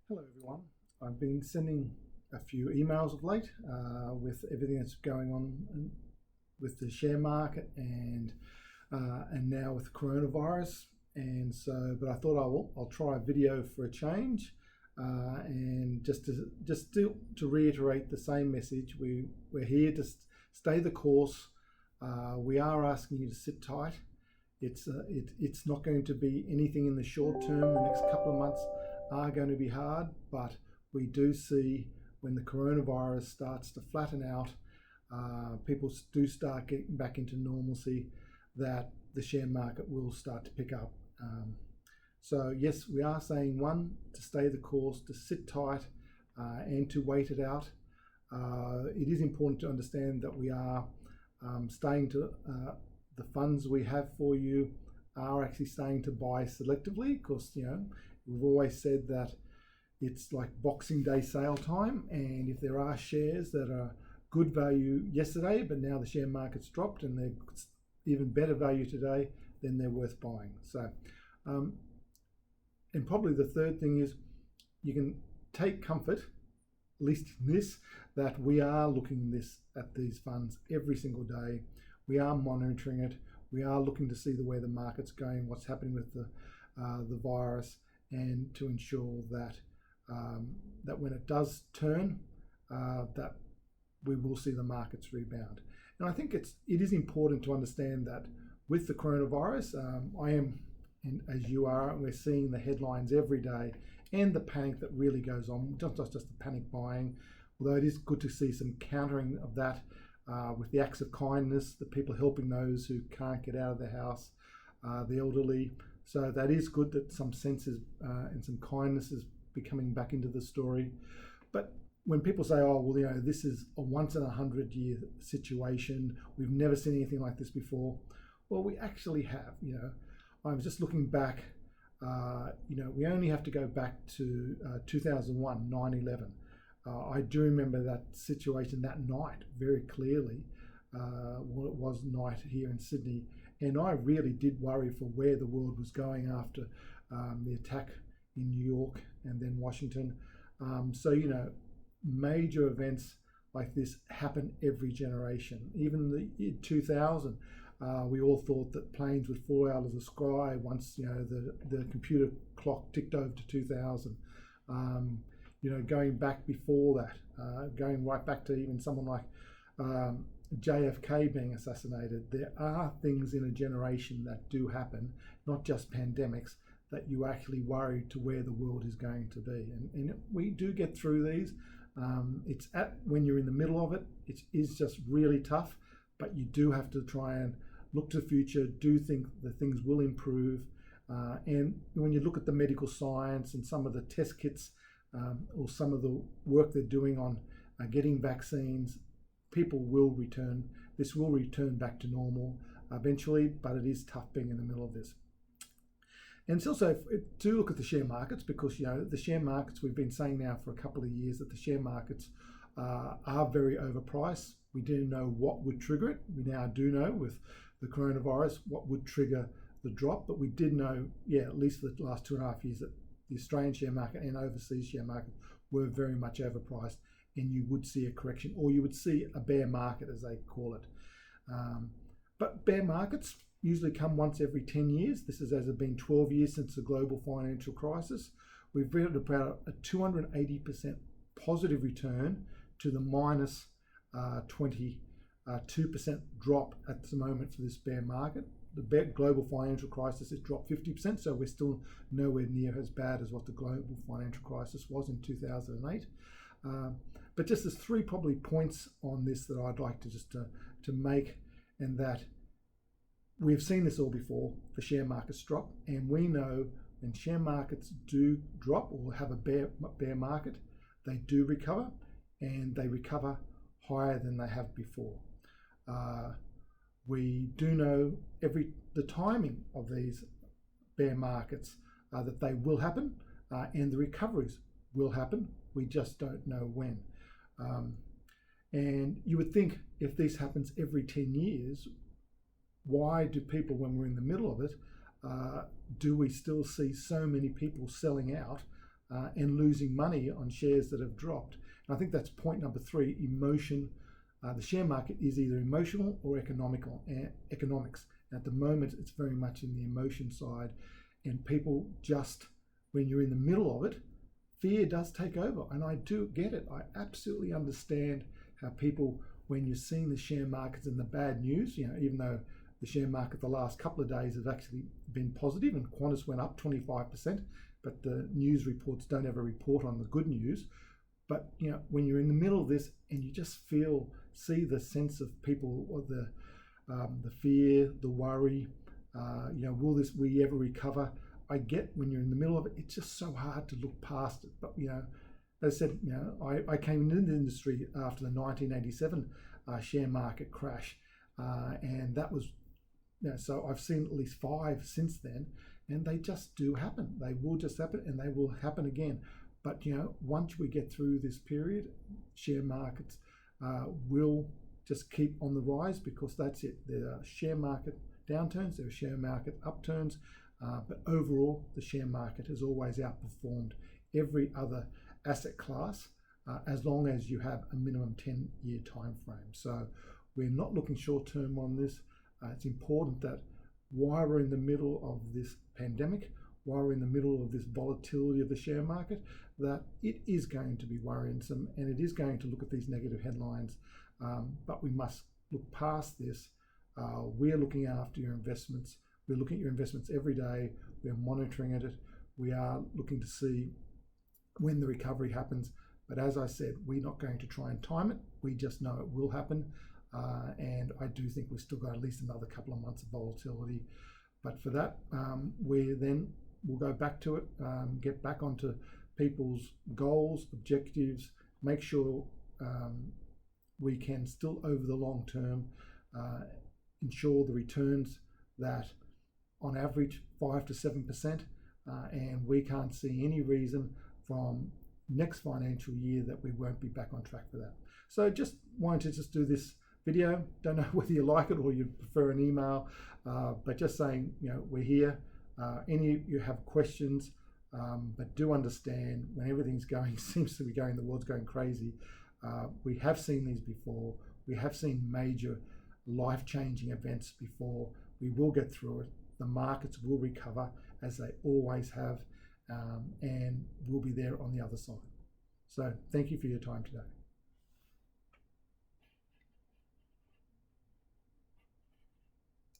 Hello everyone. I've been sending a few emails of late with everything that's going on with the share market and now with coronavirus. And so, but I thought I'll try a video for a change and just to reiterate the same message. We're here to stay the course. We are asking you to sit tight. It's not going to be anything in the short term. The next couple of months are going to be hard, but we do see when the coronavirus starts to flatten out, people do start getting back into normalcy, that the share market will start to pick up. So yes, we are saying one, to stay the course, to sit tight and to wait it out. It is important to understand that we are staying to the funds we have for you are actually starting to buy selectively, because we've always said that it's like Boxing Day sale time, and if there are shares that are good value yesterday but now the share market's dropped and they're even better value today, then they're worth buying. So and probably the third thing is, you can take comfort, at least in this, that we are looking at these funds every single day. We are monitoring it. We are looking to see where the market's going, what's happening with the virus, and to ensure that that when it does turn, that we will see the markets rebound. And I think it is important to understand that with the coronavirus, I am, and as you are, we're seeing the headlines every day and the panic that really goes on, not just the panic buying, although it is good to see some countering of that. With the acts of kindness, the people helping those who can't get out of the house, the elderly. So that is good that some sense and some kindness is becoming back into the story. But when people say, oh, well, this is a once in 100-year situation, we've never seen anything like this before. Well, we actually have. I was just looking back, we only have to go back to 2001, 9/11. I do remember that situation that night very clearly. Well, it was night here in Sydney, and I really did worry for where the world was going after the attack in New York and then Washington. So major events like this happen every generation. Even the 2000, we all thought that planes would fall out of the sky once the computer clock ticked over to 2000. Going back before that, going right back to even someone like JFK being assassinated, there are things in a generation that do happen, not just pandemics, that you actually worry to where the world is going to be. And we do get through these. When you're in the middle of it, it is just really tough, but you do have to try and look to the future, do think that things will improve. And when you look at the medical science and some of the test kits, or some of the work they're doing on getting vaccines, people will return. This will return back to normal eventually, but it is tough being in the middle of this. And it's also to look at the share markets, because the share markets, we've been saying now for a couple of years that the share markets are very overpriced. We didn't know what would trigger it. We now do know with the coronavirus what would trigger the drop, but we did know, at least for the last 2.5 years, that the Australian share market and overseas share market were very much overpriced, and you would see a correction, or you would see a bear market, as they call it. But bear markets usually come once every 10 years. This has been 12 years since the global financial crisis. We've read about a 280% positive return to the minus 22% drop at the moment for this bear market. The global financial crisis has dropped 50%, so we're still nowhere near as bad as what the global financial crisis was in 2008. But just there's three probably points on this that I'd like to make, and that we've seen this all before. The share markets drop, and we know when share markets do drop or have a bear market, they do recover, and they recover higher than they have before. We do know the timing of these bear markets, that they will happen, and the recoveries will happen. We just don't know when. And you would think if this happens every 10 years, why do people, when we're in the middle of it, do we still see so many people selling out and losing money on shares that have dropped. And I think that's point number 3, emotion. The share market is either emotional or economics. And at the moment, it's very much in the emotion side. And people just, when you're in the middle of it, fear does take over. And I do get it. I absolutely understand how people, when you're seeing the share markets and the bad news, even though the share market the last couple of days has actually been positive and Qantas went up 25%, but the news reports don't ever report on the good news. But when you're in the middle of this and you just see the sense of people, or the fear, the worry, will we ever recover? I get when you're in the middle of it, it's just so hard to look past it. But as I said, I came into the industry after the 1987 share market crash, and that was, so I've seen at least 5 since then, and they just do happen. They will just happen, and they will happen again. But once we get through this period, share markets will just keep on the rise, because that's it. There are share market downturns, there are share market upturns, but overall the share market has always outperformed every other asset class, as long as you have a minimum 10-year time frame. So we're not looking short term on this. It's important that while we're in the middle of this pandemic, while we're in the middle of this volatility of the share market, that it is going to be worrisome, and it is going to look at these negative headlines, but we must look past this. We're looking after your investments. We're looking at your investments every day. We're monitoring it. We are looking to see when the recovery happens. But as I said, we're not going to try and time it. We just know it will happen. And I do think we've still got at least another couple of months of volatility. But for that, we'll go back to it, get back onto people's goals, objectives, make sure we can still, over the long term, ensure the returns that on average 5 to 7%, and we can't see any reason from next financial year that we won't be back on track for that. So just wanted to do this video. Don't know whether you like it or you prefer an email, but just saying, we're here. Any of you have questions, but do understand when everything's seems to be going, the world's going crazy. We have seen these before. We have seen major life-changing events before. We will get through it. The markets will recover, as they always have, and we'll be there on the other side. So thank you for your time today.